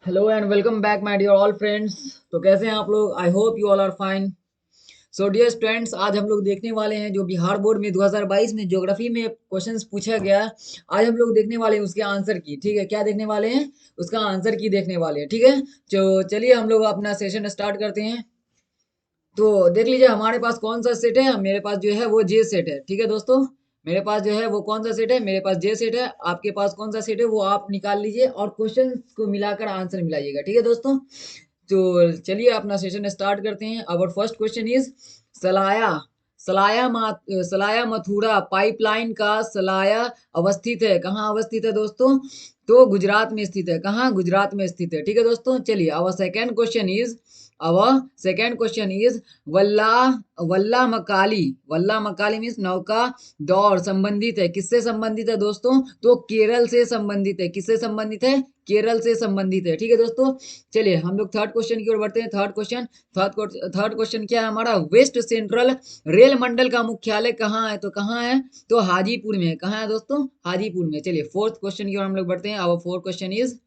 Hello and welcome back my dear all friends. तो कैसे हैं आप लोग? I hope you all are fine. So dear students, आज हम लोग देखने वाले हैं जो बिहार बोर्ड में 2022 में ज्योग्राफी में क्वेश्चंस पूछा गया। आज हम लोग देखने वाले हैं उसके आंसर की। ठीक है, क्या देखने वाले हैं? उसका आंसर की देखने वाले हैं। ठीक है, तो चलिए हम लोग अपना सेशन स्टार्ट करते हैं। तो देख लीजिए हमारे पास कौन सा सेट है। मेरे पास जो है वो जे सेट है। ठीक है दोस्तों, मेरे पास जो है वो कौन सा सेट है? मेरे पास जे सेट है। आपके पास कौन सा सेट है वो आप निकाल लीजिए और क्वेश्चन को मिलाकर आंसर मिलाइएगा। ठीक है दोस्तों, तो चलिए अपना सेशन स्टार्ट करते हैं। Our first question is सलाया। सलाया Mathura pipeline का सलाया अवस्थित है। कहाँ अवस्थित है दोस्तों? तो गुजरात में स्थित है। कहाँ? गुजरात में स्थित है। ठीक है दोस्तों, चलिए अवर सेकेंड क्वेश्चन इज वल्ला वल्ला मकाली मीन्स नौका दौड़ संबंधित है। किससे संबंधित है दोस्तों? तो केरल से संबंधित है। किससे संबंधित है? केरल से संबंधित है। ठीक है दोस्तों, चलिए हम लोग थर्ड क्वेश्चन की ओर बढ़ते हैं। थर्ड क्वेश्चन क्या है हमारा? वेस्ट सेंट्रल रेल मंडल का मुख्यालय कहाँ है? तो कहाँ है? तो हाजीपुर में है। कहाँ है दोस्तों? हाजीपुर में। चलिए फोर्थ क्वेश्चन की ओर हम लोग बढ़ते हैं। अब फोर्थ क्वेश्चन इज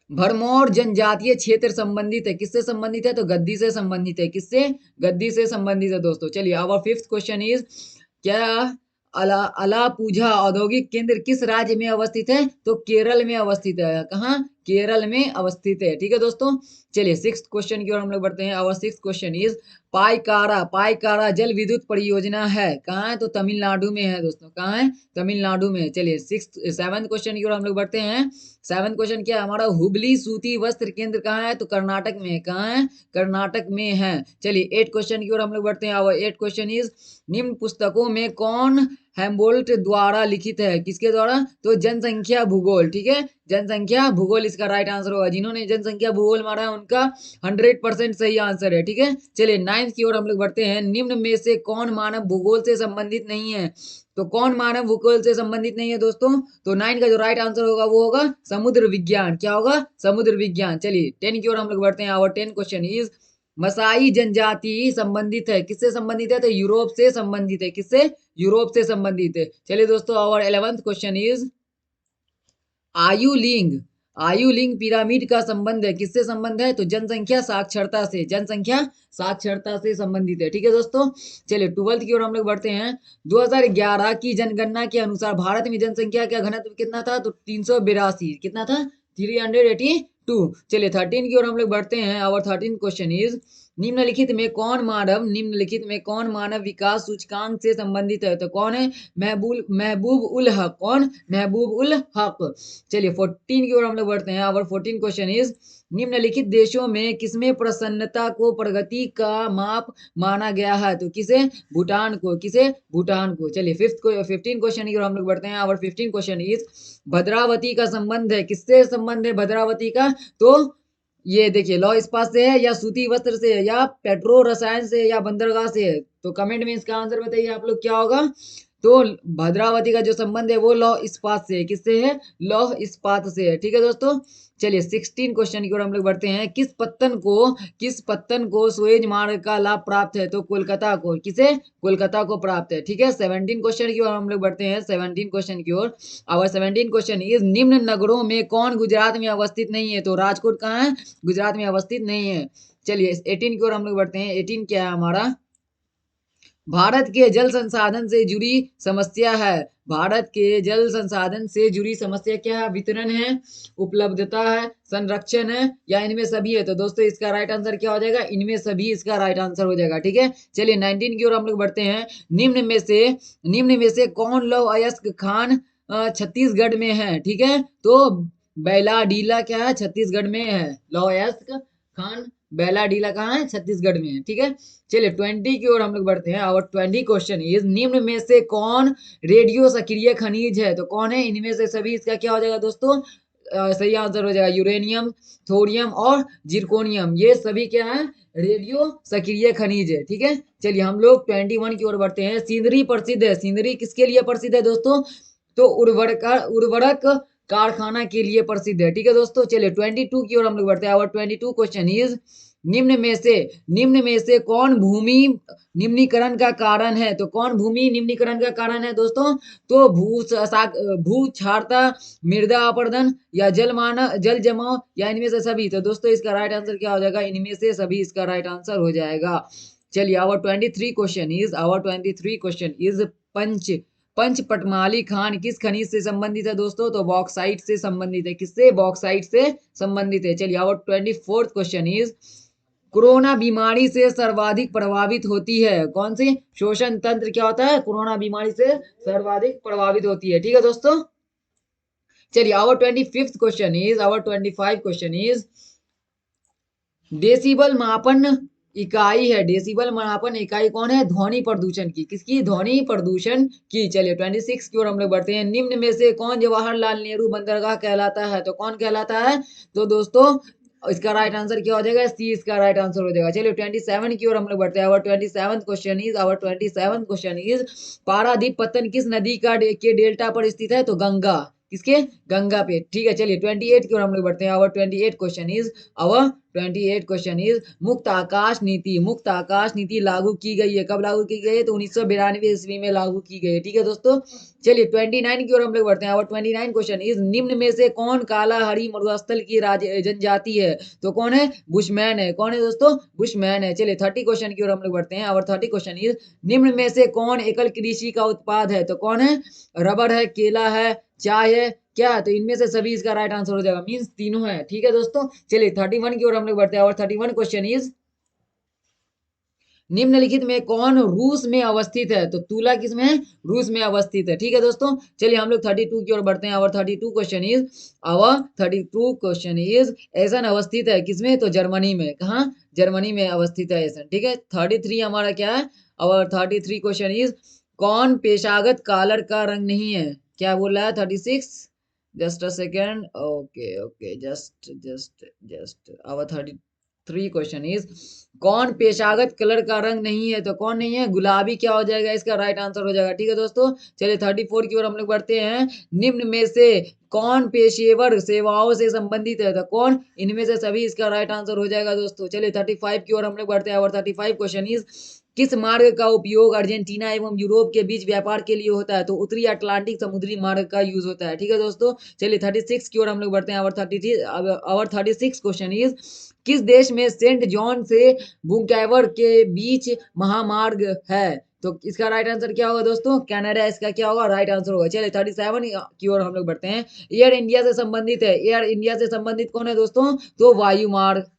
भरमौर जनजातीय क्षेत्र संबंधित है। किससे संबंधित है? तो गद्दी से संबंधित है। किससे? गद्दी से संबंधित है दोस्तों। चलिए अब फिफ्थ क्वेश्चन इज क्या अलापुझा औद्योगिक केंद्र किस राज्य में अवस्थित है? तो केरल में अवस्थित है। कहाँ? केरल में अवस्थित है। ठीक है दोस्तों, चलिए सिक्स क्वेश्चन की ओर हम लोग बढ़ते हैं। Our six question is Pykara जल विद्युत परियोजना है। कहाँ है? तो तमिलनाडु में है दोस्तों। कहाँ है? तमिलनाडु में। चलिए सेवंथ क्वेश्चन की ओर हम लोग बढ़ते हैं। सेवंथ क्वेश्चन क्या है हमारा? हुबली सूती वस्त्र केंद्र कहाँ है? तो कर्नाटक में है। कहाँ है? कर्नाटक में है। चलिए एट क्वेश्चन की ओर हम लोग बढ़ते हैं। आवर एट क्वेश्चन इज निम्न पुस्तकों में कौन हेम्बोल्ट द्वारा लिखित है? किसके द्वारा? तो जनसंख्या भूगोल। ठीक है, जनसंख्या भूगोल इसका राइट आंसर होगा। जिन्होंने जनसंख्या भूगोल मारा है उनका 100% सही आंसर है। ठीक है, चलिए नाइन्थ की ओर हम लोग बढ़ते हैं। निम्न में से कौन मानव भूगोल से संबंधित नहीं है? तो कौन मानव भूगोल से संबंधित नहीं है दोस्तों? तो नाइन का जो राइट आंसर होगा वो होगा समुद्र विज्ञान। क्या होगा? समुद्र विज्ञान। चलिए टेन की ओर हम लोग बढ़ते हैं। Our ten question is Masai जनजाति संबंधित है। किससे संबंधित है? तो यूरोप से संबंधित है। किससे? यूरोप से संबंधित है। चलिए दोस्तों आवर 11th क्वेश्चन इज आयुलिंग आयुलिंग पिरामिड का संबंध है। किससे संबंध है? तो जनसंख्या साक्षरता से। जनसंख्या साक्षरता से संबंधित है। ठीक है दोस्तों, चलिए ट्वेल्थ की ओर हम लोग बढ़ते हैं। 2011 की जनगणना के अनुसार भारत में जनसंख्या का घनत्व कितना था? तो 382। कितना था? 382। चलिए थर्टीन की ओर हम लोग बढ़ते हैं। और थर्टीन क्वेश्चन इज निम्नलिखित में कौन मानव विकास सूचकांक से संबंधित है? तो कौन है? महबूब उल हक। कौन? महबूब उल हक। चलिए 14 की ओर हम लोग बढ़ते हैं। और 14 क्वेश्चन इज निम्नलिखित देशों में किसमें प्रसन्नता को प्रगति का माप माना गया है? तो किसे? भूटान को। किसे? भूटान को। चलिए 15 क्वेश्चन की ओर हम लोग बढ़ते हैं। और 15 क्वेश्चन इज भद्रावती का संबंध है। किससे संबंध है भद्रावती का? तो ये देखिए लौह इस्पात से है या सूती वस्त्र से है या पेट्रो रसायन से या बंदरगाह से है? तो कमेंट में इसका आंसर बताइए आप लोग क्या होगा। तो भद्रावती का जो संबंध है वो लौह इस्पात से है। किससे है? लौह इस्पात से है। ठीक है दोस्तों, चलिए 16 क्वेश्चन की ओर हम लोग बढ़ते हैं। किस पत्तन को सुएज मार्ग का लाभ प्राप्त है? तो कोलकाता को। किसे? कोलकाता को प्राप्त है। ठीक है, 17 क्वेश्चन की ओर हम लोग बढ़ते हैं। 17 क्वेश्चन की ओर। और 17 क्वेश्चन इज निम्न नगरों में कौन गुजरात में अवस्थित नहीं है? तो राजकोट कहाँ है? गुजरात में अवस्थित नहीं है। चलिए 18 की ओर हम लोग बढ़ते हैं। 18 क्या है हमारा? भारत के जल संसाधन से जुड़ी समस्या है। भारत के जल संसाधन से जुड़ी समस्या क्या है? वितरण है, उपलब्धता है, संरक्षण है या इनमें सभी है? तो दोस्तों इसका राइट आंसर क्या हो जाएगा? इनमें सभी इसका राइट आंसर हो जाएगा। ठीक है, चलिए 19 की ओर हम लोग बढ़ते हैं। निम्न में से कौन लौह अयस्क खान छत्तीसगढ़ में है? ठीक है, तो बैलाडीला क्या है? छत्तीसगढ़ में है। लौह अयस्क खान बैलाडीला कहाँ है? छत्तीसगढ़ में है। ठीक है, चलिए 20 की ओर हम लोग बढ़ते हैं। और 20 क्वेश्चन इज निम्न में से कौन रेडियो सक्रिय खनिज है? तो कौन है इनमें से सभी? इसका क्या हो जाएगा दोस्तों? सही आंसर हो जाएगा यूरेनियम, थोरियम और जिरकोनियम। ये सभी क्या है? रेडियो सक्रिय खनिज है। ठीक है, चलिए हम लोग 21 की ओर बढ़ते हैं। सिंदरी प्रसिद्ध है। सिंदरी किसके लिए प्रसिद्ध है दोस्तों? तो उर्वरक कारखाना के लिए प्रसिद्ध है। ठीक है दोस्तों, चलिए 22 की ओर हम लोग बढ़ते हैं। और 22 क्वेश्चन इज निम्न में से कौन भूमि निम्नीकरण का कारण है? तो कौन भूमि निम्नीकरण का कारण है दोस्तों? तो भू क्षारता, मृदा अपरदन या जल जमाव या इनमें से सभी। तो दोस्तों इसका राइट आंसर क्या हो जाएगा? इनमें से सभी इसका राइट आंसर हो जाएगा। चलिए आवर 23 क्वेश्चन इज पंच पंच पटमाली खान किस खनिज से संबंधित है दोस्तों? तो बॉक्साइट से संबंधित है। किससे? बॉक्साइट से संबंधित है। चलिए our 24th question is corona बीमारी से सर्वाधिक प्रभावित होती है कौन सी? श्वसन तंत्र क्या होता है? कोरोना बीमारी से सर्वाधिक प्रभावित होती है। ठीक है दोस्तों। चलिए आवर 25 क्वेश्चन इज डेसिबल मापन इकाई है। डेसिबल मापन इकाई कौन है? ध्वनि प्रदूषण की। किसकी? ध्वनि प्रदूषण की। चलिए 26 की ओर हम लोग बढ़ते हैं। निम्न में से कौन जवाहरलाल नेहरू बंदरगाह कहलाता है? तो कौन कहलाता है? तो दोस्तों इसका राइट आंसर क्या हो जाएगा? सी इसका राइट आंसर हो जाएगा। चलिए 27 की ओर हम लोग बढ़ते हैं। Our 27th question is Paradip पत्तन किस नदी के डेल्टा पर स्थित है? तो गंगा। किसके? गंगा पे। ठीक है। चलिए 28 की ओर हम लोग बढ़ते हैं। आवर 28 क्वेश्चन इज मुक्त आकाश नीति लागू की गई है। कब लागू की गई है? तो 1992 ईस्वी में लागू की गई है। ठीक है दोस्तों। चलिए 29 की ओर हम लोग बढ़ते हैं। आवर 29 क्वेश्चन इज निम्न में से कौन काला हरी मरुस्थल की जनजाति है? तो कौन है? बुशमैन है। कौन है दोस्तों? बुशमैन है। चलिए 30 क्वेश्चन की ओर हम लोग बढ़ते हैं। आवर 30 क्वेश्चन इज निम्न में से कौन एकल कृषि का उत्पाद है? तो कौन है? रबर है, केला है, चाय है, क्या? तो इनमें से सभी इसका राइट आंसर हो जाएगा। मींस तीनों है। ठीक है दोस्तों। चलिए 31 की ओर हम लोग बढ़ते हैं। और 31 क्वेश्चन इज निम्नलिखित में कौन रूस में अवस्थित है? तो तूला किसमें है? रूस में अवस्थित है। ठीक है दोस्तों। चलिए हम लोग 32 की ओर बढ़ते हैं। और 32 क्वेश्चन इज एसन अवस्थित है किसमें? तो जर्मनी में। कहा? जर्मनी में अवस्थित है एसन। ठीक है। 33 हमारा क्या है? और 33 क्वेश्चन इज कौन पेशागत कॉलर का रंग नहीं है? क्या बोल रहा है? 36 just a second. Okay okay just just just our 33 question is कौन पेशागत कलर का रंग नहीं है? तो कौन नहीं है? गुलाबी। क्या हो जाएगा? इसका राइट आंसर हो जाएगा। ठीक है दोस्तों। चलिए 34 की ओर हम लोग बढ़ते हैं। निम्न में से कौन पेशेवर सेवाओं से संबंधित है? तो कौन? इनमें से सभी इसका राइट आंसर हो जाएगा दोस्तों। चलिए 35 की ओर हम लोग बढ़ते हैं। और 35 क्वेश्चन इज किस मार्ग का उपयोग अर्जेंटीना एवं यूरोप के बीच व्यापार के लिए होता है? तो उत्तरी अटलांटिक समुद्री मार्ग का यूज होता है। ठीक है दोस्तों। चलिए 36 की ओर हम लोग बढ़ते हैं। और 36 क्वेश्चन इज किस देश में सेंट जॉन से बुकैवर के बीच महामार्ग है? तो इसका राइट आंसर क्या होगा दोस्तों? कनाडा इसका क्या होगा? राइट आंसर होगा। चलिए 37 की ओर हम लोग बढ़ते हैं। एयर इंडिया से संबंधित है। एयर इंडिया से संबंधित कौन है दोस्तों? तो वायु मार्ग।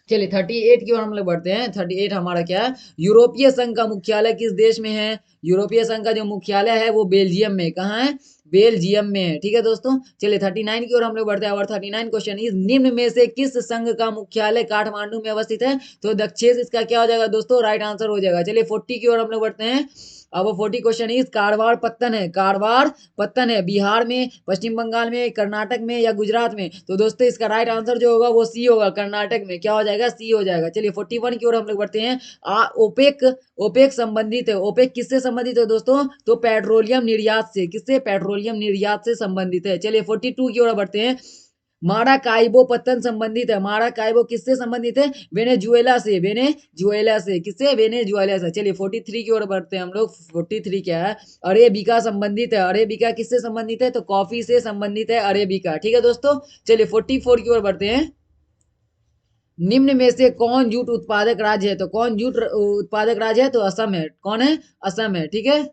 चलिए 38 की ओर हम लोग बढ़ते हैं। 38 हमारा क्या है? यूरोपीय संघ का मुख्यालय किस देश में है? यूरोपीय संघ का जो मुख्यालय है वो बेल्जियम में। कहाँ है? बेल्जियम में है। ठीक है दोस्तों। चलिए 39 की ओर हम लोग बढ़ते हैं। और 39 क्वेश्चन इज निम्न में से किस संघ का मुख्यालय काठमांडू में अवस्थित है? तो दक्षिण इसका क्या हो जाएगा दोस्तों? राइट आंसर हो जाएगा। चलिए 40 की ओर हम लोग बढ़ते हैं। अब 40 क्वेश्चन इज कारवार पत्तन है। कारवार पत्तन है बिहार में, पश्चिम बंगाल में, कर्नाटक में या गुजरात में? तो दोस्तों इसका राइट आंसर जो होगा वो सी होगा। कर्नाटक में। क्या हो जाएगा? सी हो जाएगा। चलिए 41 की ओर हम लोग बढ़ते हैं। ओपेक ओपेक संबंधित है। ओपेक किससे संबंधित है दोस्तों? तो पेट्रोलियम निर्यात से। किससे? पेट्रोलियम निर्यात से संबंधित है। चलिए 42 की ओर बढ़ते हैं। माराकाइबो पत्तन संबंधित है। माराकाइबो किससे संबंधित है? वेनेजुएला से। वेनेजुएला से। किससे? वेनेजुएला से। चलिए 43 की ओर बढ़ते हैं हम लोग। 43 क्या है? अरेबिका संबंधित है। अरेबिका किससे संबंधित है? तो कॉफी से संबंधित है अरेबिका। ठीक है दोस्तों। चलिए 44 की ओर बढ़ते हैं। निम्न में से कौन जूट उत्पादक राज्य है? तो कौन जूट उत्पादक राज्य है? तो असम है। कौन है? असम है। ठीक है।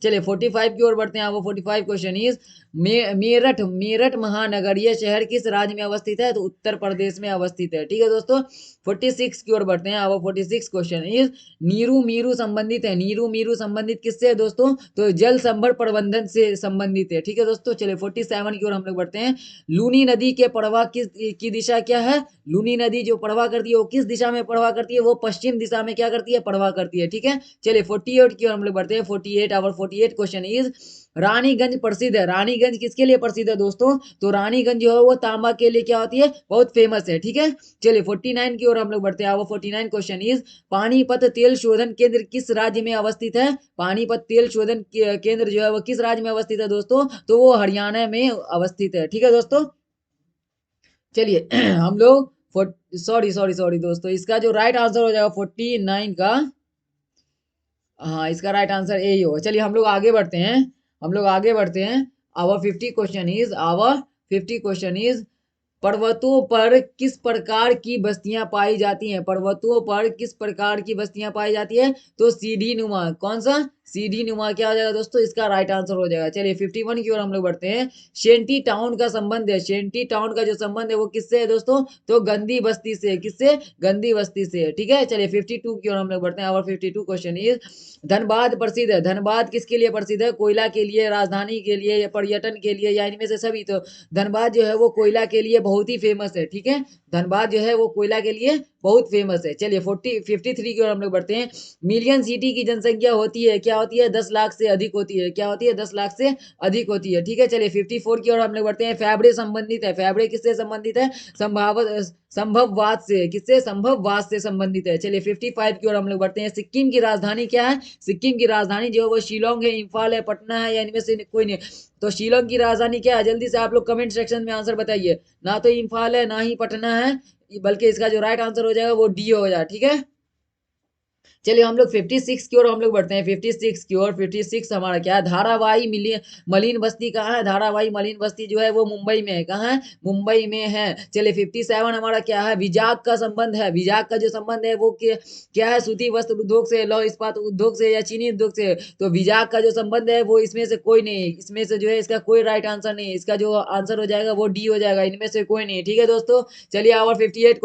चलिए 45 की ओर बढ़ते हैं। वो 45 क्वेश्चन इज मेरठ मेरठ महानगरीय शहर किस राज्य में अवस्थित है? तो उत्तर प्रदेश में अवस्थित है। ठीक है दोस्तों। 46 की ओर बढ़ते हैं। वो 46 क्वेश्चन इज नीरू मीरू संबंधित है। नीरू मीरू संबंधित किससे है दोस्तों? तो जल संभर प्रबंधन से संबंधित है। ठीक है दोस्तों। चलिए 47 की ओर हम लोग बढ़ते हैं। लूनी नदी के प्रवाह की दिशा क्या है? लूनी नदी जो प्रवाह करती है वो किस दिशा में प्रवाह करती है? वो पश्चिम दिशा में क्या करती है? प्रवाह करती है। ठीक है। चलिए 48 की ओर हम लोग बढ़ते हैं। 48 क्वेश्चन इज रानीगंज प्रसिद्ध है। रानीगंज किसके लिए प्रसिद्ध है दोस्तों? तो रानीगंज जो है वो तांबा के लिए क्या होती है? बहुत फेमस है। ठीक है। चलिए 49 की ओर हम लोग बढ़ते हैं। वो 49 क्वेश्चन इज पानीपत तेल शोधन केंद्र किस राज्य में अवस्थित है? पानीपत तेल शोधन केंद्र जो है वो किस राज्य में अवस्थित है दोस्तों? तो वो हरियाणा में अवस्थित है। ठीक है दोस्तों। चलिए हम लोग सॉरी सॉरी सॉरी दोस्तों, इसका जो राइट आंसर हो जाएगा 49 का, हाँ इसका राइट आंसर यही होगा। चलिए हम लोग आगे बढ़ते हैं, हम लोग आगे बढ़ते हैं। आवर 50 क्वेश्चन इज पर्वतों पर किस प्रकार की बस्तियां पाई जाती हैं? पर्वतों पर किस प्रकार की बस्तियां पाई जाती है? तो सीढ़ी नुमा, कौन सा? सीढ़ी नुमा क्या हो जाएगा दोस्तों? इसका राइट आंसर हो जाएगा। चलिए 51 की ओर हम लोग बढ़ते हैं। शेंटी टाउन का संबंध है, शेंटी टाउन का जो संबंध है वो किससे है दोस्तों? तो गंदी बस्ती से। किससे? गंदी बस्ती से। ठीक है, चलिए 52 की ओर हम लोग बढ़ते हैं। आवर 52 क्वेश्चन इज धनबाद प्रसिद्ध है। धनबाद किसके लिए प्रसिद्ध है? कोयला के लिए, राजधानी के लिए, या पर्यटन के लिए, या इनमें से सभी? तो धनबाद जो है वो कोयला के लिए बहुत ही फेमस है। ठीक है, धनबाद जो है वो कोयला के लिए बहुत फेमस है। चलिए 53 की ओर हम लोग बढ़ते हैं। मिलियन सिटी की जनसंख्या होती है, क्या होती है? 10 लाख से अधिक होती है। क्या होती है? 10 लाख से अधिक होती है। ठीक है, चलिए 54 की ओर हम लोग बढ़ते हैं। फैबड़े संबंधित है। फैबड़े किससे संबंधित है? संभववाद से। किससे? संभववाद से संबंधित है। चलिए 55 की ओर हम लोग बढ़ते हैं। सिक्किम की राजधानी क्या है? सिक्किम की राजधानी जो है वो शिलोंग है, इम्फाल है, पटना है, या इनमें से कोई नहीं? तो शिलोंग की राजधानी क्या है? जल्दी से आप लोग कमेंट सेक्शन में आंसर बताइए। ना तो इम्फाल है, ना ही पटना है, बल्कि इसका जो राइट आंसर हो जाएगा वो डी हो जाए। ठीक है, चलिए हम लोग 56 की ओर हम लोग बढ़ते हैं। 56 की ओर 56 हमारा क्या है? धारावाही मलिन बस्ती कहाँ है? धारावाही मलिन बस्ती जो है वो मुंबई में है। कहाँ है? मुंबई में है। चलिए 57 हमारा क्या है? विजाग का संबंध है। विजाग का जो संबंध है वो क्या है? सूती वस्त्र उद्योग से, लौह इस्पात उद्योग से, या चीनी उद्योग से? तो विजाग का जो संबंध है वो इसमें से कोई नहीं, इसमें से जो है इसका कोई राइट आंसर नहीं है। इसका जो आंसर हो जाएगा वो डी हो जाएगा, इनमें से कोई नहीं। ठीक है दोस्तों, चलिए आवर 58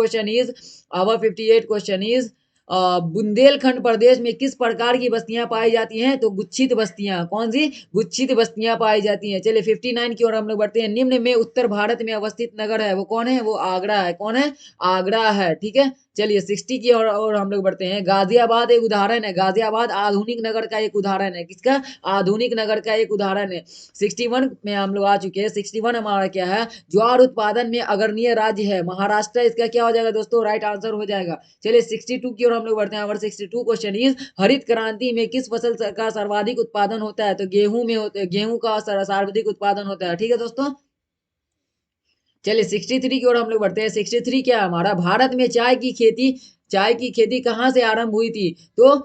क्वेश्चन इज बुंदेलखंड प्रदेश में किस प्रकार की बस्तियां पाई जाती हैं? तो गुच्छित बस्तियां। कौन सी? गुच्छित बस्तियां पाई जाती हैं। चलिए 59 की ओर हम लोग बढ़ते हैं। निम्न में उत्तर भारत में अवस्थित नगर है, वो कौन है? वो आगरा है। कौन है? आगरा है। ठीक है, चलिए 60 की ओर हम लोग बढ़ते हैं। गाजियाबाद एक उदाहरण है। गाजियाबाद आधुनिक नगर का एक उदाहरण है। किसका? आधुनिक नगर का एक उदाहरण है। 61 में हम लोग आ चुके हैं। 61 हमारा क्या है? ज्वार उत्पादन में अग्रणीय राज्य है महाराष्ट्र। इसका क्या हो जाएगा दोस्तों? राइट आंसर हो जाएगा। चलिए 62 की ओर हम लोग बढ़ते हैं। 62 क्वेश्चन इज हरित क्रांति में किस फसल का सर्वाधिक उत्पादन होता है? तो गेहूं में होता है, गेहूं का सर्वाधिक उत्पादन होता है। ठीक है दोस्तों, चलिए 63 की ओर हम लोग बढ़ते हैं। 63 क्या हमारा? भारत में चाय की खेती कहाँ से आरंभ हुई थी? तो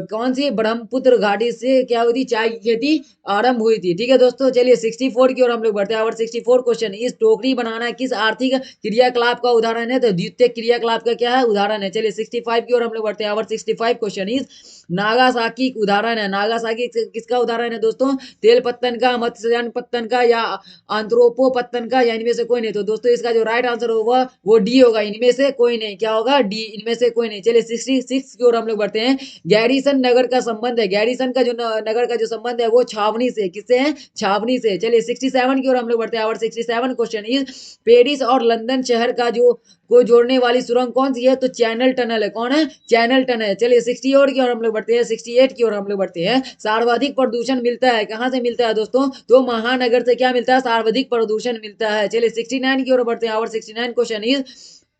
कौन सी ब्रह्मपुत्र घाटी से क्या हुई थी? चाय की खेती आरंभ हुई थी। ठीक है दोस्तों, चलिए 64 की ओर हम लोग बढ़ते हैं। और 64 क्वेश्चन इस टोकरी बनाना किस आर्थिक क्रियाकलाप का उदाहरण है? तो द्वितीय क्रियाकलाप का क्या है? उदाहरण है। चलिए 65 की ओर हम लोग बढ़ते हैं। और 65 क्वेश्चन इज नागासाकी उदाहरण है। नागासाकी किसका उदाहरण है दोस्तों? तेल पत्तन का, मत्स्ययान पत्तन का, या आंथ्रोपो पत्तन का, या इनमें से कोई नहीं? तो दोस्तों इसका जो राइट आंसर होगा वो डी होगा, इनमें से कोई नहीं। क्या होगा? डी, इनमें से कोई नहीं। चलिए 66 की ओर हम लोग बढ़ते हैं। गैरीसन नगर का संबंध है। गैरीसन का जो नगर का जो संबंध है वो छावनी से। किससे है? छावनी से। चलिए 67 की ओर हम लोग बढ़ते हैं। और 67 क्वेश्चन इज पेरिस और लंदन शहर का जो को जोड़ने वाली सुरंग कौन सी है? तो चैनल टनल है। कौन है? चैनल टनल है। चलिए 68 की ओर हम लोग बढ़ते हैं। 68 की ओर हम लोग बढ़ते हैं। सर्वाधिक प्रदूषण मिलता है कहां से मिलता है दोस्तों? तो महानगर से क्या मिलता है? सर्वाधिक प्रदूषण मिलता है। चलिए 69 की ओर बढ़ते हैं। और 69 क्वेश्चन इज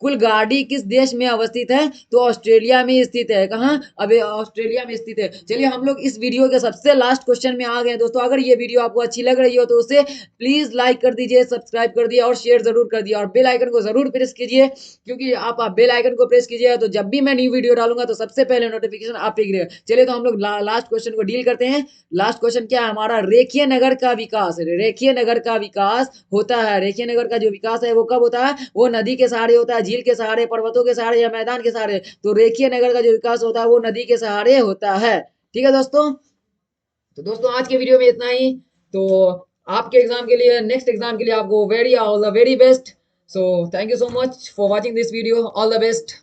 कुलगाड़ी किस देश में अवस्थित है? तो ऑस्ट्रेलिया में स्थित है। कहाँ? अबे ऑस्ट्रेलिया में स्थित है। चलिए हम लोग इस वीडियो के सबसे लास्ट क्वेश्चन में आ गए दोस्तों। अगर ये वीडियो आपको अच्छी लग रही हो तो उसे प्लीज लाइक कर दीजिए, सब्सक्राइब कर दिए और शेयर जरूर कर दिए, और बेल आइकन को जरूर प्रेस कीजिए, क्योंकि आप बेल आइकन को प्रेस कीजिएगा तो जब भी मैं न्यू वीडियो डालूंगा तो सबसे पहले नोटिफिकेशन आप ही गिरेगा। चलिए तो हम लोग लास्ट क्वेश्चन को डील करते हैं। लास्ट क्वेश्चन क्या है हमारा? रेखीय नगर का विकास। रेखीय नगर का विकास होता है, रेखीय नगर का जो विकास है वो कब होता है? वो नदी के सहारे होता है, झील के सहारे, पर्वतों के सहारे, या मैदान के सहारे? तो रेखीय नगर का जो विकास होता है वो नदी के सहारे होता है। ठीक है दोस्तों, तो दोस्तों आज के वीडियो में इतना ही। तो आपके एग्जाम के लिए, नेक्स्ट एग्जाम के लिए आपको all the very best. So thank you so much for watching this video. All the best.